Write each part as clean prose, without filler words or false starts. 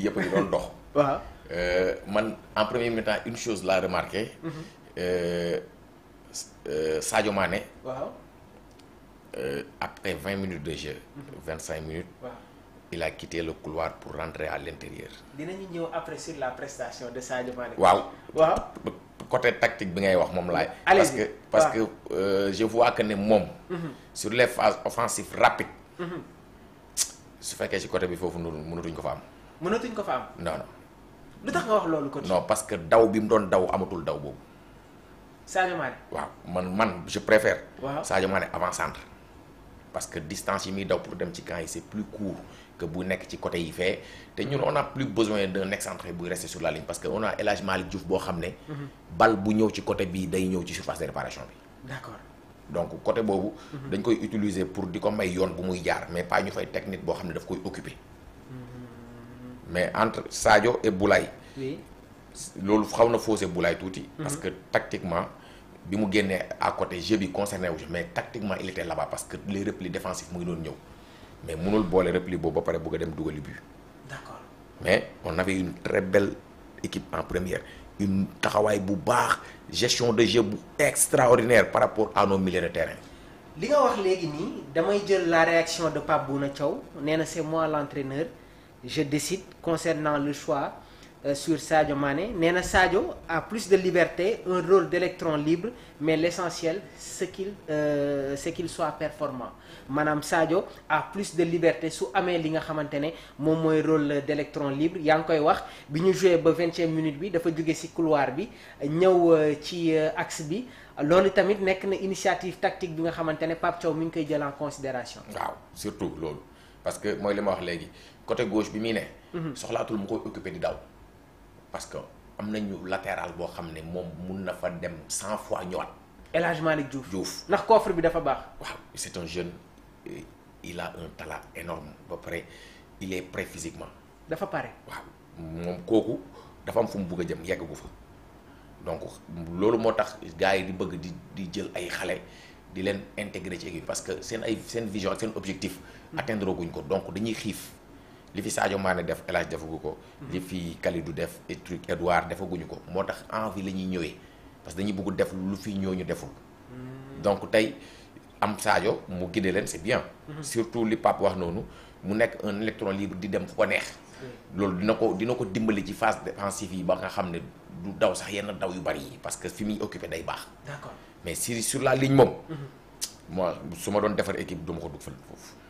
yëpp a ngi doon dox. waaw. man en premier mi-temps une chose laa remarqué. Sadio Mané. waaw. Après 20 minutes de jeu. 25 minutes. waaw. il a quitté le couloir pour rentrer à l'intérieur. dinañu ñëw après sur la prestation de Sadio Mané. waaw. waaw. côté tactique bi ngay wax moom laay. allez-y parce que je vois que ne moom. sur les phases offensives rapides. su fekkee ci côté bi foofu noonu mënatuñ ko fa am. mënatuñ ko fa am. non non. lu tax nga wax loolu coach. non parce que daw bi mu doon daw amatul daw boobu. Sadio Mané. waaw man je préfère. waaw Sadio Mané avant-centre. parce que distance yi muy daw pour dem ci camp yi c'est plus court que bu nekk ci côté yi fee te ñun on a plus besoin d'un excentré buy rester sur la ligne parce que on a El Hadj Malick Diouf boo xam ne. bal bu ñëw ci côté bii day ñëw ci surface de réparation bi. d'accord. donc côté boobu. dañ koy utiliser pour di ko may yoon bu muy jaar mais pas ñu fay technique boo xam ne daf koy occuper. mais entre Sadio et Boulaye. oui. loolu xaw na faussé Boulaye tuuti. parce que tactiquement bi mu génnee à côté jeu bi concerné wu mais tactiquement il était là-bas parce que les replis défensifs mu ngi doon ñëw mais mënul boole repli boobu ba pare bëgg a dem dugali but. d'accord. mais on avait une très belle équipe en première une taxawaay bu baax gestion de jeu bu extraordinaire par rapport à nos milieux de terrain. li nga wax léegi nii damay jël la réaction de Pape Bouna Thiaw nee na c'est moi l'entraîneur je décide concernant le choix sur Sadio Mané nee na Sadio a plus de liberté un rôle d'électron libre mais l'essentiel c'est qu'il soit performant maanaam Sadio a plus de liberté su amee li nga xamante ne moom mooy rôle d'électron libre yaa ngi koy wax bi ñu joué ba 20e minute bi dafa jóge ci couloir bi ñëw ci axe bi loolu tamit nekk na initiative tactique bi nga xamante ne Pape Thiaw mi ngi koy jël en considération. waaw surtout loolu parce que mooy li ma wax léegi côté gauche bi muy ne. soxlaatul mu koy occuper di daw. parce que am nañu latéral boo xam ne moom mun na fa dem 100 fois ñëwaat. El Hadj Malick Diouf. Diouf ndax coffre bi dafa baax. waaw c'est un jeune il a un talent énorme ba pare il est prêt physiquement. dafa pare. waaw moom kooku dafa am fu mu bugg a jëm yegg gu fa donc loolu moo tax gars yi di bëgg di jël ay xale di leen intégrer ci équipe parce que seen vision ak seen objectif. atteindre guñ ko donc dañuy xiif. li fi Sadio Mané def El Hadj defagu ko. li fi Kalidou def et truc Edouard defaguñu ko moo tax envie la ñuy ñëwee parce que dañuy bëgg def lu fi ñooñu deful. donc tey am Sadio mu guider leen c'est bien. surtout li Pape wax noonu mu nekk un électron libre di dem fu ko neex. loolu dina ko dimbali ci phase défensive yi ba nga xam ne du daw sax yenn daw yu bari yi parce que fi muy occupé day baax. d'accord mais si sur la ligne moom. moi su ma doon defar équipe du ma ko dugg foofu.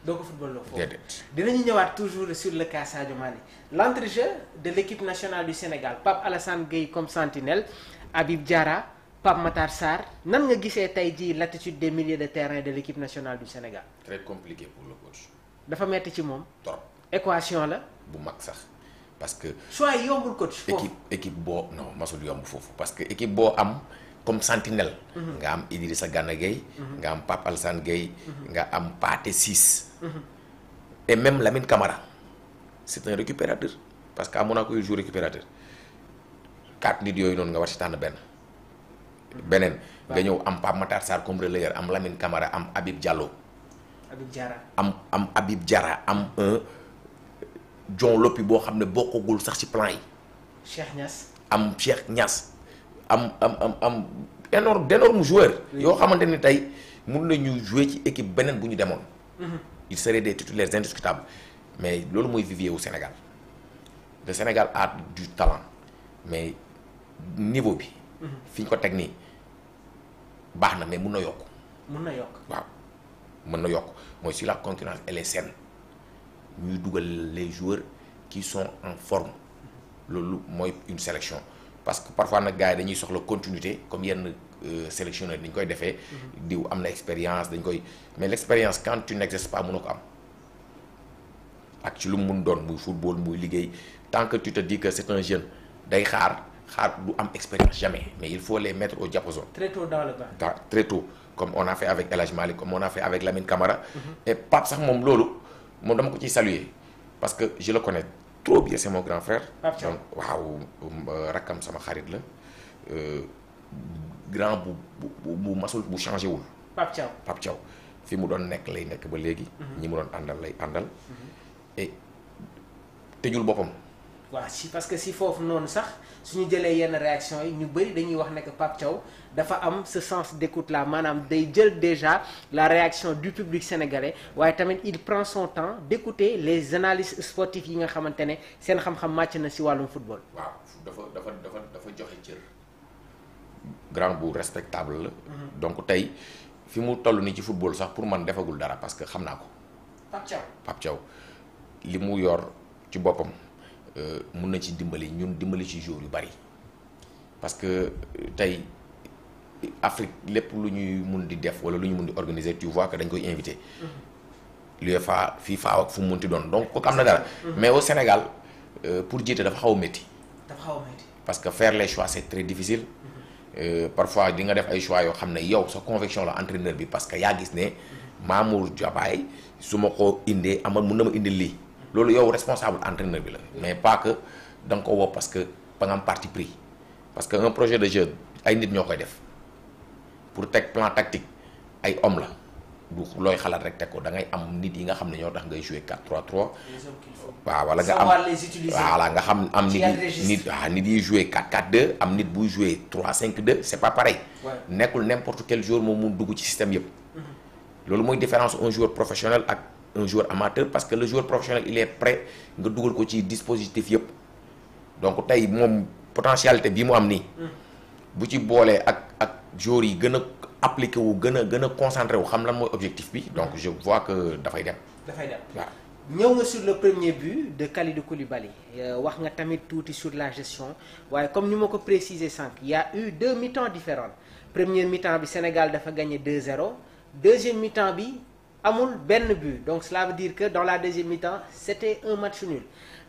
doo ko football loo foofu déedéet. dinañu ñëwaat toujours sur le cas Sadio Mané l'entrejeu de l'équipe nationale du Sénégal Pape Alassane Gueye comme sentinelle Habib Diarra Pape Matar Sarr nan nga gisee tey jii l'attitude des milieux de terrain de l'équipe nationale du Sénégal. très compliqué pour le coach. dafa metti ci moom. trop équation la. bu mag sax parce que. soit yombul coach. foofu équipe boo non masul yomb foofu parce que équipe boo am. comme sentinelle. nga am Idrissa Gana Gueye. nga am Pape Alassane Gueye. nga am Pathé Ciss. et même Lamine Camara c'est un récupérateur parce que amoon naa koy jour récupérateur 4 nit yooyu noonu nga war ci tànn beneen nga ñëw am Pape Matar Sarr comme relayeur am Lamine Camara am Habib Diallo. Habib Diarra am Habib Diarra am un John Lopy boo xam ne bokkagul sax ci plan yi. Cheikh Niass. am Cheikh Niass. am d'énormes joueurs. yoo xamante ni tey mun nañu jouer ci équipe beneen bu ñu demoon. ils seraient des titulaires indiscutables mais loolu mooy vivier wu Sénégal le Sénégal a du talent mais niveau bi. fi ñu ko teg nii baax na mais mun na yokk. waaw mën na yokk mooy si la concurrence elle est saine ñuy dugal les joueurs qui sont en forme loolu mooy une sélection. parce que parfois nag gars yi dañuy soxla continuité comme yenn sélectionneur dañ koy defee. diw am na expérience dañ koy mais l'expérience quand tu n'exerces pas mënoo ko am ak ci lu mu mun doon muy football muy liggéey tant que tu te dis que c'est un jeune day xaar du am expérience jamais mais il faut les mettre au diapason. très tôt dans le bain. très tôt comme on a fait avec El Hadj Malick comme on a fait avec Lamine Camara. et Pape sax moom loolu moom dama ko ciy saluer parce que je le connais. trop bien c'est mon grand frère. donc waaw rakkam sama xarit la grand bu masul bu changé wul. Pape Thiaw fi mu doon nekk lay nekk ba léegi. ñi mu doon àndal lay àndal. et tëjul boppam. waaw si parce que si foofu noonu sax suñu jëlee yenn réaction yi ñu bëri dañuy wax ne que Pape Thiaw dafa am ce sens d'écoute là maanaam day jël déjà la réaction du public sénégalais waaye tamit il prend son temps d'écouter les analystes sportifs yi nga xamante ne seen xam-xam màcc na si wàllum football. waaw dafa joxe cër. grand bu respectable la. donc tey fi mu toll nii ci football sax pour man defagul dara parce que xam naa ko. Pape Thiaw li mu yor ci boppam mun na ci dimbali dimbali ci joueurs yu bari parce que tey Afrique lépp lu ñuy mun di def wala lu ñu mun di organiser tu vois que dañ koy invité. l'UEFA FIFA ak fu mu munti doon donc kooku am na dara. mais au Sénégal pour jiite dafa xaw a métti. parce que faire les choix c'est très difficile. Parfois di nga def ay choix yoo xam ne yow sa conviction la entraîneur bi parce que yaa gis ne Mamour Diabaye su ma ko indee mun na ma indil lii loolu yow responsable entraîneur bi la mais pas que da nga ko woo parce que ba nga am parti pris parce que un projet de jeu ay nit ñoo koy def pour teg plan tactique ay homme la du looy xalaat rek teg ko da ngay am nit yi nga xam ne ñoo tax ngay jouer 4-3-3 waaw wala nga am voilà nga xam am nit yi jouer 4-4-2 am nit buy jouer 3-5-2 c'est pas pareil nekkul n'importe quel joueur moom mun dugg ci système yëpp loolu mooy différence un joueur professionnel ak un joueur amateur parce que le joueur professionnel il est prêt nga dugal ko ci dispositif yëpp donc tey moom potentialité bi mu am nii bu ci boolee ak joueurs yi gën a appliqué wu gën a concentré wu xam lan mooy objectif bi donc je vois que dafay dem waaw ñëw nga sur le premier but de Kalidou Koulibaly wax nga tamit tuuti sur la gestion waaye comme ni ma ko préciser sànq il y a eu 2 mi-temps différents première mi-temps bi Sénégal dafa gagné 2-0 deuxième mi-temps bi amul benn but donc cela veut dire que dans la deuxième mi-temps c'était un match nul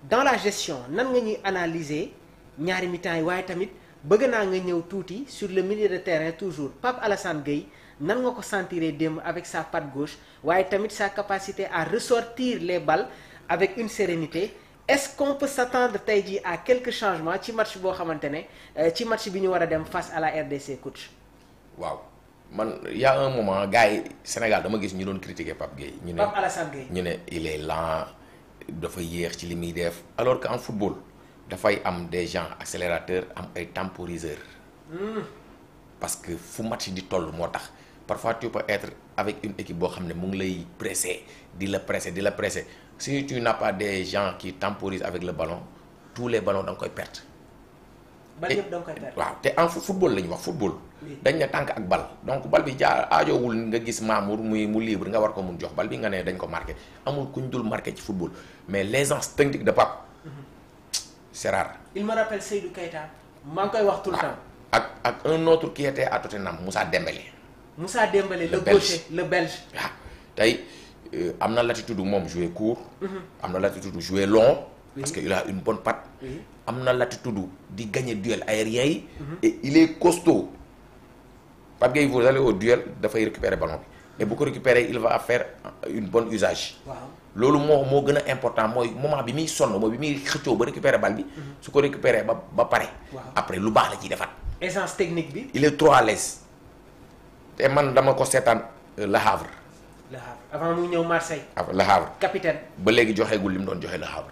dans la gestion nan nga ñuy analyser ñaari mi-temps yi waaye tamit bëgg naa nga ñëw tuuti sur le milieu de terrain toujours Pape Alassane Gueye nan nga ko sentiree démb avec sa patte gauche waaye tamit sa capacité à ressortir les balles avec une sérénité est-ce qu'on peut s'attendre tey jii à quelques changements ci match boo xamante ne ci match bi ñu war a dem face à la RDC coach. waaw man y a un moment gars yi Sénégal dama gis ñu doon critiquer Pape Gueye. ñu ne Pape Alassane Gueye ñu ne il est lent dafa yéex ci li muy def alors que en football dafay am des gens accélérateurs am ay temporiseurs. parce que fu match di toll moo tax. Parfois tu peux être avec une équipe boo xam ne mu ngi lay presser di la presser si tu n'as pas des gens qui temporisent avec le ballon tous les ballons da nga koy perdre. bal yëpp da nga koy perdre waaw te en football la ñu wax football. dañ ne tànk ak bal donc bal bi aajowul nga gis Mamour mu libre nga war ko mun jox bal bi nga ne dañ ko marqué amul kuñ dul marqué ci football mais l'aisance technique de Pape c'est rare. il me rappelle Seydou Keita maa ngi koy wax tout le temps. ak un autre qui était à Tottenham Moussa Dembélé. le gaucher le belge. waaw tey am na latitude moom jouer court. am na latitude jouer long. parce que il a une bonne patte. am na latitude di gagner duel aérien yi. et il est costaud. Pape Gueye vous allez au duel dafay récupérer ballon bi et bu ko récupérer il va faire une bonne usage. waaw loolu moo gën a important mooy moment bi muy sonn mooy bi muy xëccoo ba récupérer bal bi. su ko récupérer ba pare. après lu baax la ciy defaat. essence technique bi. il est trop à l'aise te man dama ko seetaan Le Havre. Le Havre avant muy ñëw Marseille. Le Havre capitaine. ba léegi joxeegul li mu doon joxe Le Havre.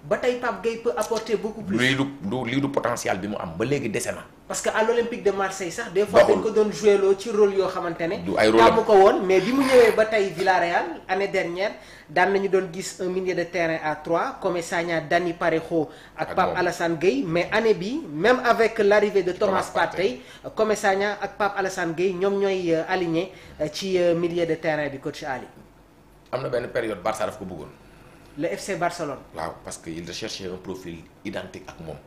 ba tey Pape Gueye peut apporter beaucoup plus. lii du potentiel bi mu am ba léegi dese na. parce que à l'Olympique de Marseille sax des fois dañ ko doon joué loo ci rôle yoo xamante ne. du ay rôle tàmm ko woon mais bi mu ñëwee ba tey Villarreal année dernière daan nañu doon gis un milieu de terrain à 3 comme Sagna Dani Parejo ak Pape Alassane Gueye mais année bi même avec l'arrivée de Thomas Partey comme Sagna ak Pape Alassane Gueye ñoom ñooy aligné ci milieu de terrain bi coach Ali. am na benn période Barça daf ko bëggoon. le FC Barcelone. waaw parce que il recherchait un profil identique ak moom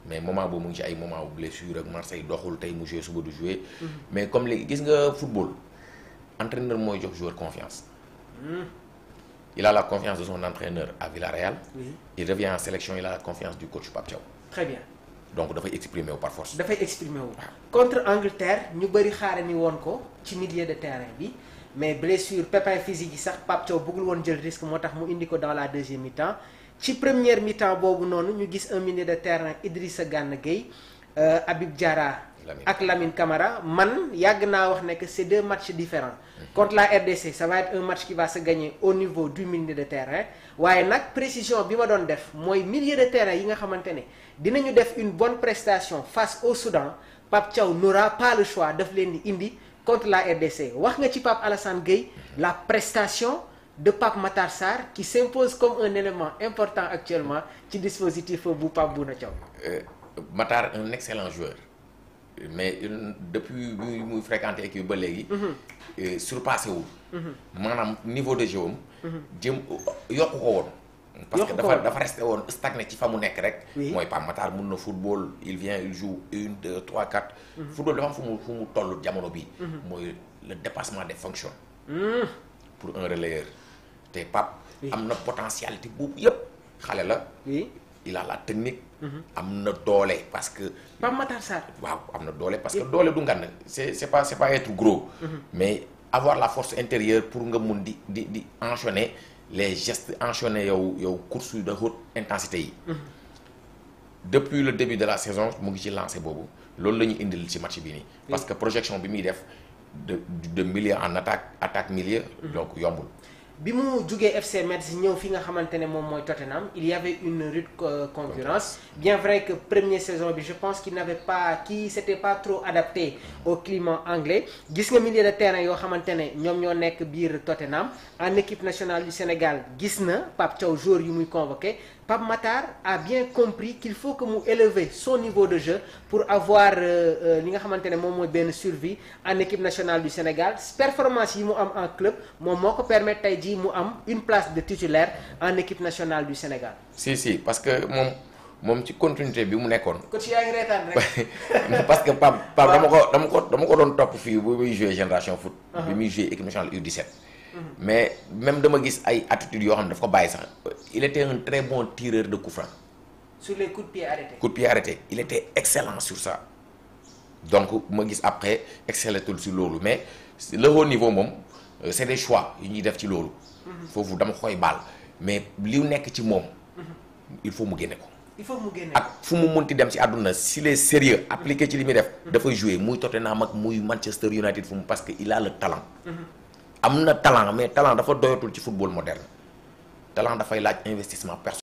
mais moment boobu mu ngi ci ay moment wu blessure ak Marseille doxul tey mu joué suba du joué. mais comme léegi gis nga football entraîneur mooy jox joueur confiance. Il a la confiance de son entraîneur à Villarreal. Oui. Il revient en sélection, il a la confiance du coach Pape Thiaw. Très bien. Donc dafay exprimer wu par force. dafay exprimer wu. contre Angleterre ñu bëri xaare ni woon ko ci milieu de terrain bi mais blessure pépin physique yi sax Pape Thiaw bëggul woon jël risque moo tax mu indi ko dans la deuxième mi-temps ci première mi-temps boobu noonu ñu gis un milieu de terrain Idrissa Gana Gueye Habib Diarra ak Lamine Camara man yàgg naa wax ne que c'est deux matchs différents. Contre la RDC ça va être un match qui va se gagner au niveau du milieu de terrain waaye nag précision bi ma doon def mooy milieu de terrain yi nga xamante ne dinañu def une bonne prestation face au Soudan Pape Thiaw n'aura pas le choix daf leen di indi contre la RDC wax nga ci Pape Alassane Gueye la prestation de Pape Matar Sarr qui s'impose comme un élément important actuellement ci dispositif bu Pape Bouna Thiaw. Matar un excellent joueur mais depuis muy fréquenté équipe ba léegi. surpassé wul. maanaam niveau de jeu am. jëm yokku ko woon. parce que dafa resté woon stagné ci fa mu nekk rek. mooy Pape Matar mun na football il vient il joue 1 2 3 4. football dafa am fu mu toll jamono bi mooy le dépassement des fonctions. pour un relayeur. te Pape am na potentialité boobu yëpp xale la. il a la technique. am na doole parce que. Pape Matar Sarr. waaw am na doole parce que doole du ngan c'est pas être gros. mais avoir la force intérieure pour nga mun di enchaîner les gestes enchaîner yow course de haute intensité yi. depuis le début de la saison mu ngi ci lancé boobu loolu la ñu indil ci match bi nii. parce que projection bi muy def de milieu en attaque milieu. donc yombul. bi mu jugee FC Metz ñëw fi nga xamante ne moom mooy Tottenham il y avait une rude concurrence bien vrai que première saison bi je pense qu'il s'était pas trop adapté au climat anglais gis nga milieu de terrain yoo xamante ne ñoom ñoo nekk biir Tottenham en équipe nationale du Sénégal gis na Pape Thiaw joueur yu muy convoqué Pape Matar a bien compris qu'il faut que mu élever son niveau de jeu pour avoir li nga xamante ne moom mooy benn survie en équipe nationale du Sénégal performance yi mu am en club moom moo ko permettre tey jii mu am une place de titulaire en équipe nationale du Sénégal. si parce que moom ci continuité bi mu nekkoon. coach yaa ngi reetaan rek. parce que Pape dama ko doon topp fii bu muy jouer Génération Foot. bi muy jouer équipe nationale U17. mais même dama gis ay attitudes yoo xam ne daf ko bàyyi sax il était un très bon tireur de coup franc. sur les coups de pied arrêtés. coups de pied arrêtés il était excellent sur ça donc ma gis après excellatul si loolu mais le haut niveau moom c'est des choix yu ñuy def ci loolu. foofu dama koy baal mais li nekk ci moom. il faut mu génne ko. il faut mu génne ak fu mu munti dem ci àdduna s'il est sérieux appliqué ci li muy def. dafay jouer muy Tottenham ak muy Manchester United fu mu parce que il a le talent. am na talent mais talent dafa doyatul ci football moderne talent dafay laaj investissement personnel.